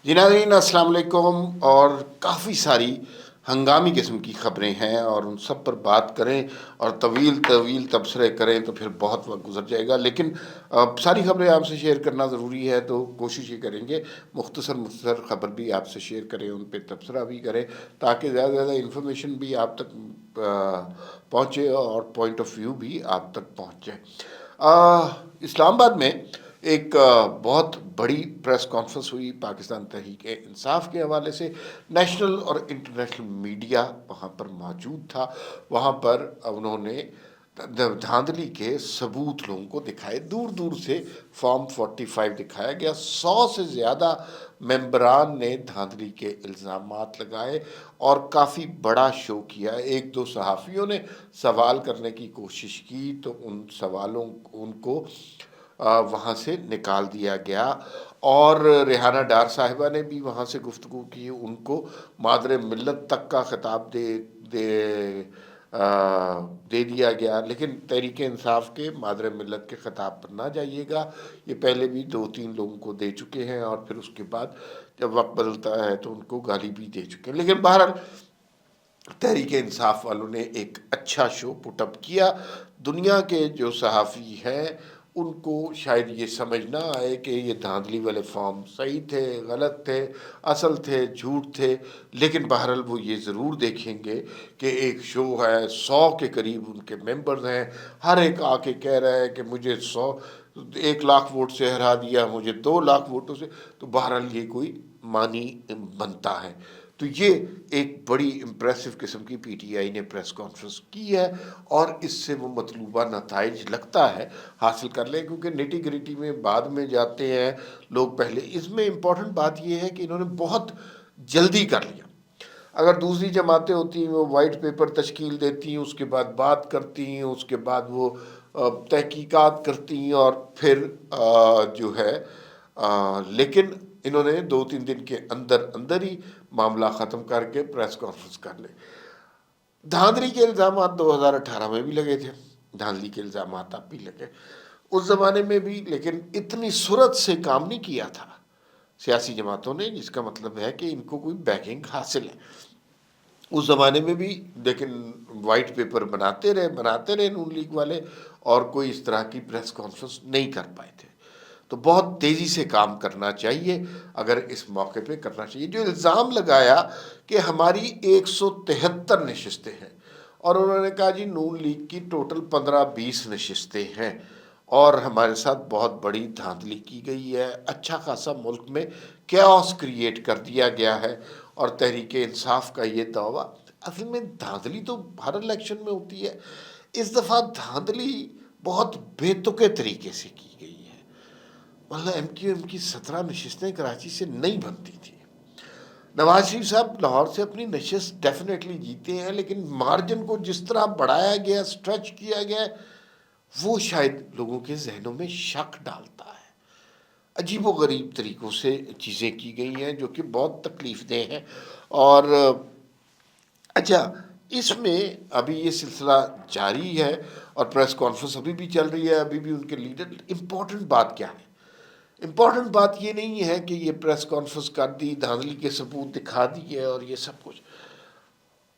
جی ناظرین السلام علیکم، اور کافی ساری ہنگامی قسم کی خبریں ہیں اور ان سب پر بات کریں اور طویل طویل تبصرے کریں تو پھر بہت وقت گزر جائے گا، لیکن ساری خبریں آپ سے شیئر کرنا ضروری ہے تو کوشش یہ کریں گے مختصر خبر بھی آپ سے شیئر کریں، ان پہ تبصرہ بھی کریں تاکہ زیادہ سے زیادہ انفارمیشن بھی آپ تک پہنچے اور پوائنٹ آف ویو بھی آپ تک پہنچ جائے۔ اسلام آباد میں ایک بہت بڑی پریس کانفرنس ہوئی پاکستان تحریک انصاف کے حوالے سے۔ نیشنل اور انٹرنیشنل میڈیا وہاں پر موجود تھا۔ وہاں پر انہوں نے دھاندلی کے ثبوت لوگوں کو دکھائے، دور دور سے فارم 45 دکھایا گیا، 100 سے زیادہ ممبران نے دھاندلی کے الزامات لگائے اور کافی بڑا شو کیا۔ ایک دو صحافیوں نے سوال کرنے کی کوشش کی تو ان سوالوں ان کو وہاں سے نکال دیا گیا، اور ریحانہ ڈار صاحبہ نے بھی وہاں سے گفتگو کی، ان کو مادر ملت تک کا خطاب دے دیا گیا، لیکن تحریک انصاف کے مادر ملت کے خطاب پر نہ جائیے گا، یہ پہلے بھی 2-3 لوگوں کو دے چکے ہیں اور پھر اس کے بعد جب وقت بدلتا ہے تو ان کو گالی بھی دے چکے ہیں۔ لیکن بہرحال تحریک انصاف والوں نے ایک اچھا شو پٹ اپ کیا۔ دنیا کے جو صحافی ہیں ان کو شاید یہ سمجھ نہ آئے کہ یہ دھاندلی والے فارم صحیح تھے، غلط تھے، اصل تھے، جھوٹ تھے، لیکن بہرحال وہ یہ ضرور دیکھیں گے کہ ایک شو ہے، 100 کے قریب ان کے ممبرز ہیں، ہر ایک آ کے کہہ رہا ہے کہ مجھے 1 لاکھ ووٹ سے ہرا دیا، مجھے 2 لاکھ ووٹوں سے، تو بہرحال یہ کوئی معنی بنتا ہے۔ تو یہ ایک بڑی امپریسو قسم کی پی ٹی آئی نے پریس کانفرنس کی ہے، اور اس سے وہ مطلوبہ نتائج لگتا ہے حاصل کر لیں، کیونکہ نیٹی گریٹی میں بعد میں جاتے ہیں لوگ پہلے۔ اس میں امپورٹنٹ بات یہ ہے کہ انہوں نے بہت جلدی کر لیا۔ اگر دوسری جماعتیں ہوتی ہیں وہ وائٹ پیپر تشکیل دیتی ہیں، اس کے بعد بات کرتی ہیں، اس کے بعد وہ تحقیقات کرتی ہیں اور پھر جو ہے لیکن انہوں نے 2-3 دن کے اندر اندر ہی معاملہ ختم کر کے پریس کانفرنس کر لے۔ دھاندلی کے الزامات 2018 میں بھی لگے تھے، دھاندلی کے الزامات اب بھی لگے اس زمانے میں بھی، لیکن اتنی صورت سے کام نہیں کیا تھا سیاسی جماعتوں نے، جس کا مطلب ہے کہ ان کو کوئی بیکنگ حاصل ہے۔ اس زمانے میں بھی لیکن وائٹ پیپر بناتے رہے نون لیگ والے، اور کوئی اس طرح کی پریس کانفرنس نہیں کر پائے تھے۔ تو بہت تیزی سے کام کرنا چاہیے، اگر اس موقع پہ کرنا چاہیے۔ جو الزام لگایا کہ ہماری 173 نشستیں ہیں، اور انہوں نے کہا جی نون لیگ کی ٹوٹل 15-20 نشستیں ہیں، اور ہمارے ساتھ بہت بڑی دھاندلی کی گئی ہے، اچھا خاصا ملک میں کیاس کریٹ کر دیا گیا ہے، اور تحریک انصاف کا یہ دعویٰ، اصل میں دھاندلی تو ہر الیکشن میں ہوتی ہے، اس دفعہ دھاندلی بہت بے تکے طریقے سے کی گئی ہے۔ مطلب ایم کیو ایم کی 17 نشستیں کراچی سے نہیں بنتی تھی۔ نواز شریف صاحب لاہور سے اپنی نشست ڈیفینیٹلی جیتے ہیں، لیکن مارجن کو جس طرح بڑھایا گیا، سٹریچ کیا گیا، وہ شاید لوگوں کے ذہنوں میں شک ڈالتا ہے۔ عجیب و غریب طریقوں سے چیزیں کی گئی ہیں جو کہ بہت تکلیف دہ ہیں۔ اور اچھا، اس میں ابھی یہ سلسلہ جاری ہے اور پریس کانفرنس ابھی بھی چل رہی ہے، ابھی بھی ان کے لیڈر۔ امپورٹنٹ بات کیا ہے؟ امپورٹنٹ بات یہ نہیں ہے کہ یہ پریس کانفرنس کر دی، دھاندلی کے ثبوت دکھا دیے اور یہ سب کچھ،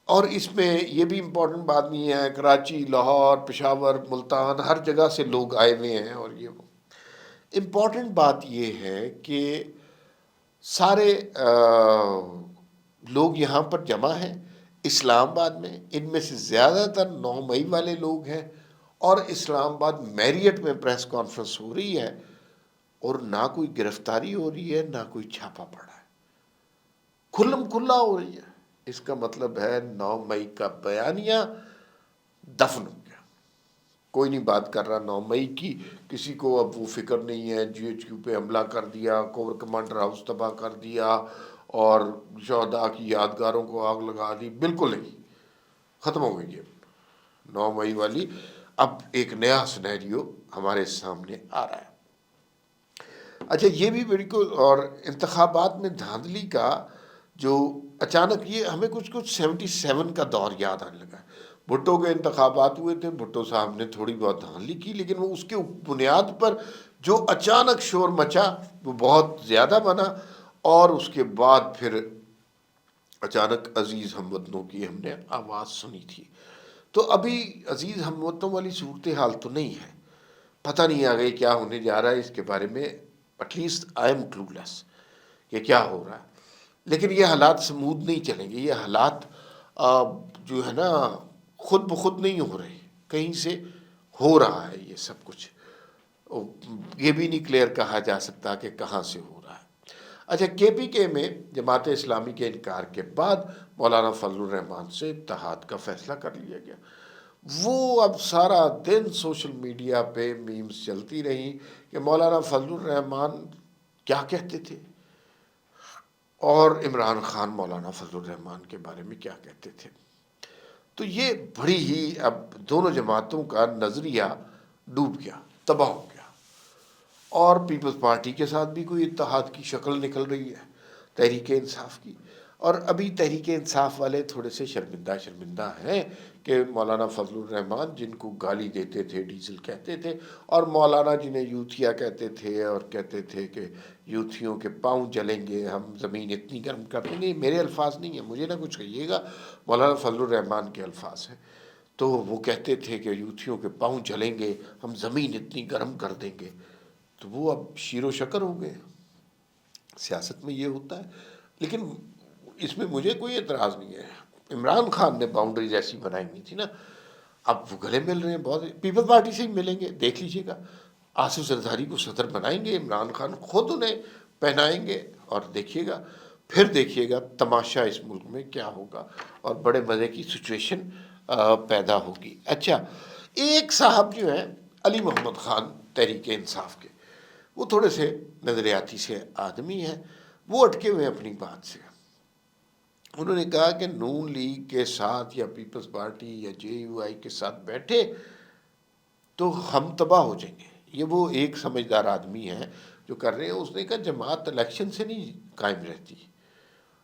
اور اس میں یہ بھی امپورٹنٹ بات نہیں ہے کراچی، لاہور، پشاور، ملتان، ہر جگہ سے لوگ آئے ہوئے ہیں، اور یہ وہ۔ امپورٹنٹ بات یہ ہے کہ سارے لوگ یہاں پر جمع ہیں اسلام آباد میں، ان میں سے زیادہ تر 9 مئی والے لوگ ہیں، اور اسلام آباد میریٹ میں پریس کانفرنس ہو رہی ہے، اور نہ کوئی گرفتاری ہو رہی ہے، نہ کوئی چھاپا پڑا ہے، کھلم کھلا ہو رہی ہے۔ اس کا مطلب ہے 9 مئی کا بیانیہ دفن ہو گیا، کوئی نہیں بات کر رہا 9 مئی کی، کسی کو اب وہ فکر نہیں ہے۔ جی ایچ کیو پہ حملہ کر دیا، کور کمانڈر ہاؤس تباہ کر دیا، اور شہداء کی یادگاروں کو آگ لگا دی، بالکل نہیں، ختم ہو گئی ہے 9 مئی والی۔ اب ایک نیا سینیریو ہمارے سامنے آ رہا ہے۔ اچھا، یہ بھی بالکل، اور انتخابات میں دھاندلی کا جو اچانک، یہ ہمیں کچھ 77 کا دور یاد آنے لگا ہے۔ بھٹو کے انتخابات ہوئے تھے، بھٹو صاحب نے تھوڑی بہت دھاندلی کی، لیکن وہ اس کے بنیاد پر جو اچانک شور مچا وہ بہت زیادہ بنا، اور اس کے بعد پھر اچانک عزیز ہم وطنوں کی ہم نے آواز سنی تھی. تو ابھی عزیز ہم وطنوں والی صورتحال تو نہیں ہے، پتہ نہیں آگے کیا ہونے جا رہا ہے اس کے بارے میں. ایٹ لیسٹ آئی ایم کلو لیس کہ کیا ہو رہا ہے. لیکن یہ حالات سمودھ نہیں چلیں گے. یہ حالات جو ہے نا خود بخود نہیں ہو رہے، کہیں سے ہو رہا ہے یہ سب کچھ. یہ بھی نہیں کلیئر کہا جا سکتا کہ کہاں سے ہو رہا ہے. اچھا، کے پی کے میں جماعت اسلامی کے انکار کے بعد مولانا فضل الرحمان سے اتحاد کا فیصلہ کر لیا گیا. وہ اب سارا دن سوشل میڈیا پہ میمز چلتی رہیں کہ مولانا فضل الرحمان کیا کہتے تھے اور عمران خان مولانا فضل الرحمان کے بارے میں کیا کہتے تھے. تو یہ بڑی ہی اب دونوں جماعتوں کا نظریہ ڈوب گیا، تباہ ہو گیا. اور پیپلز پارٹی کے ساتھ بھی کوئی اتحاد کی شکل نکل رہی ہے، تحریک انصاف کی. اور ابھی تحریک انصاف والے تھوڑے سے شرمندہ ہیں کہ مولانا فضل الرحمان جن کو گالی دیتے تھے، ڈیزل کہتے تھے، اور مولانا جنہیں یوتھیا کہتے تھے اور کہتے تھے کہ یوتھیوں کے پاؤں جلیں گے، ہم زمین اتنی گرم کر دیں گے. میرے الفاظ نہیں ہیں، مجھے نہ کچھ کہیے گا، مولانا فضل الرحمان کے الفاظ ہیں. تو وہ کہتے تھے کہ یوتھیوں کے پاؤں جلیں گے، ہم زمین اتنی گرم کر دیں گے. تو وہ اب شیر و شکر ہو گئے. سیاست میں یہ ہوتا ہے. لیکن اس میں مجھے کوئی اعتراض نہیں ہے. عمران خان نے باؤنڈریز ایسی بنائی ہوئی تھی نا، اب وہ گلے مل رہے ہیں. بہت پیپل پارٹی سے ہی ملیں گے، دیکھ لیجیے گا. آصف زرداری کو صدر بنائیں گے، عمران خان خود انہیں پہنائیں گے، اور دیکھیے گا، پھر دیکھیے گا تماشا اس ملک میں کیا ہوگا، اور بڑے مزے کی سچویشن پیدا ہوگی. اچھا، ایک صاحب جو ہیں علی محمد خان تحریک انصاف کے، وہ تھوڑے سے نظریاتی سے آدمی ہیں، وہ اٹکے ہوئے اپنی بات سے. انہوں نے کہا کہ نون لیگ کے ساتھ یا پیپلز پارٹی یا جے یو آئی کے ساتھ بیٹھے تو ہم تباہ ہو جائیں گے. یہ وہ ایک سمجھدار آدمی ہے جو کر رہے ہیں. اس نے کہا جماعت الیکشن سے نہیں قائم رہتی،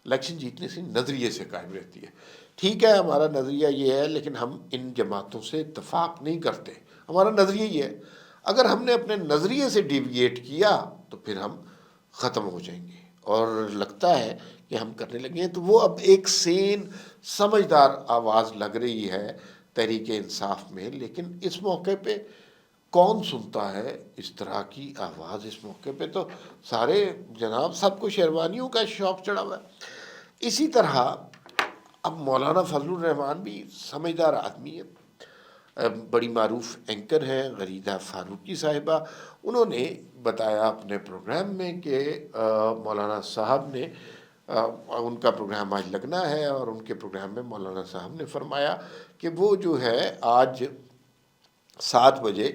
الیکشن جیتنے سے نظریے سے قائم رہتی ہے. ٹھیک ہے، ہمارا نظریہ یہ ہے، لیکن ہم ان جماعتوں سے اتفاق نہیں کرتے. ہمارا نظریہ یہ ہے، اگر ہم نے اپنے نظریے سے ڈیویٹ کیا تو پھر ہم ختم ہو جائیں گے. اور لگتا ہے کہ ہم کرنے لگے ہیں. تو وہ اب ایک سین سمجھدار آواز لگ رہی ہے تحریک انصاف میں. لیکن اس موقع پہ کون سنتا ہے اس طرح کی آواز؟ اس موقع پہ تو سارے جناب سب کو شیروانیوں کا شوق چڑھا ہوا ہے. اسی طرح اب مولانا فضل الرحمان بھی سمجھدار آدمی ہے. بڑی معروف اینکر ہیں غریدہ فاروقی صاحبہ، انہوں نے بتایا اپنے پروگرام میں کہ مولانا صاحب نے ان کا پروگرام آج لگنا ہے، اور ان کے پروگرام میں مولانا صاحب نے فرمایا کہ وہ جو ہے آج 7 بجے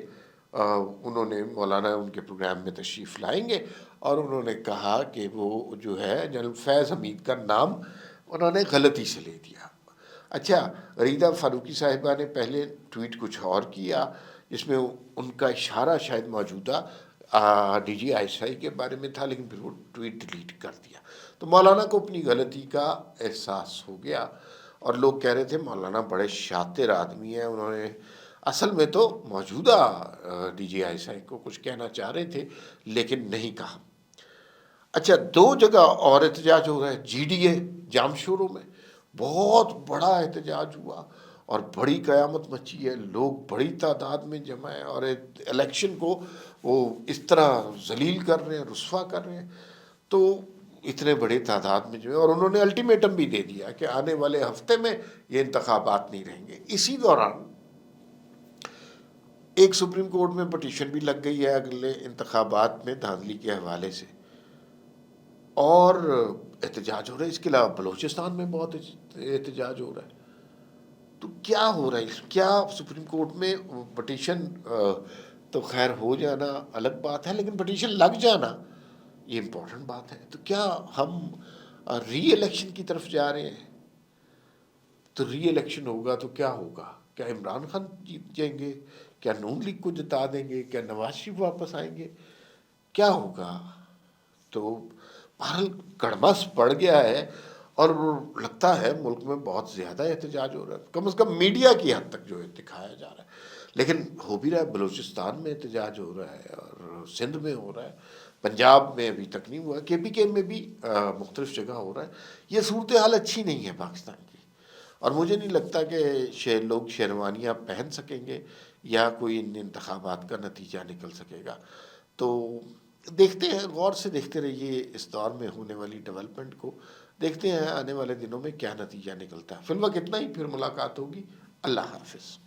انہوں نے مولانا ان کے پروگرام میں تشریف لائیں گے. اور انہوں نے کہا کہ وہ جو ہے جنرل فیض حمید کا نام انہوں نے غلطی سے لے دیا. اچھا، ریدہ فاروقی صاحبہ نے پہلے ٹویٹ کچھ اور کیا جس میں ان کا اشارہ شاید موجودہ D G I S I کے بارے میں تھا، لیکن پھر وہ ٹویٹ ڈیلیٹ کر دیا. تو مولانا کو اپنی غلطی کا احساس ہو گیا، اور لوگ کہہ رہے تھے مولانا بڑے شاطر آدمی ہیں. انہوں نے اصل میں تو موجودہ D G I S I کو کچھ کہنا چاہ رہے تھے لیکن نہیں کہا. اچھا، 2 جگہ اور احتجاج ہو رہا ہے. جی ڈی اے جام شوروں میں بہت بڑا احتجاج ہوا اور بڑی قیامت مچی ہے. لوگ بڑی تعداد میں جمع ہیں اور الیکشن کو وہ اس طرح ذلیل کر رہے ہیں، رسوا کر رہے ہیں. تو اتنے بڑے تعداد میں جو ہے، اور انہوں نے الٹیمیٹم بھی دے دیا کہ آنے والے ہفتے میں یہ انتخابات نہیں رہیں گے. اسی دوران ایک سپریم کورٹ میں پٹیشن بھی لگ گئی ہے اگلے انتخابات میں دھاندلی کے حوالے سے، اور احتجاج ہو رہا ہے. اس کے علاوہ بلوچستان میں بہت احتجاج ہو رہا ہے. تو کیا ہو رہا ہے؟ کیا سپریم کورٹ میں پٹیشن تو خیر ہو جانا الگ بات ہے، لیکن پٹیشن لگ جانا یہ امپورٹنٹ بات ہے. تو کیا ہم ری الیکشن کی طرف جا رہے ہیں؟ تو ری الیکشن ہوگا تو کیا ہوگا؟ کیا عمران خان جیت جائیں گے؟ کیا نون لیگ کو جتا دیں گے؟ کیا نواز شریف واپس آئیں گے؟ کیا ہوگا؟ تو بہرحال کڑمس پڑ گیا ہے، اور لگتا ہے ملک میں بہت زیادہ احتجاج ہو رہا ہے، کم از کم میڈیا کی حد تک جو ہے دکھایا جا رہا ہے. لیکن ہو بھی رہا ہے، بلوچستان میں احتجاج ہو رہا ہے اور سندھ میں ہو رہا ہے. پنجاب میں ابھی تک نہیں ہوا، KPK میں بھی مختلف جگہ ہو رہا ہے۔ یہ صورتحال اچھی نہیں ہے پاکستان کی، اور مجھے نہیں لگتا کہ لوگ شیروانیاں پہن سکیں گے یا کوئی ان انتخابات کا نتیجہ نکل سکے گا۔ تو دیکھتے ہیں، غور سے دیکھتے رہیے اس دور میں ہونے والی ڈیولپمنٹ کو، دیکھتے ہیں آنے والے دنوں میں کیا نتیجہ نکلتا ہے۔ فی الوقت اتنا ہی، پھر ملاقات ہوگی۔ اللہ حافظ۔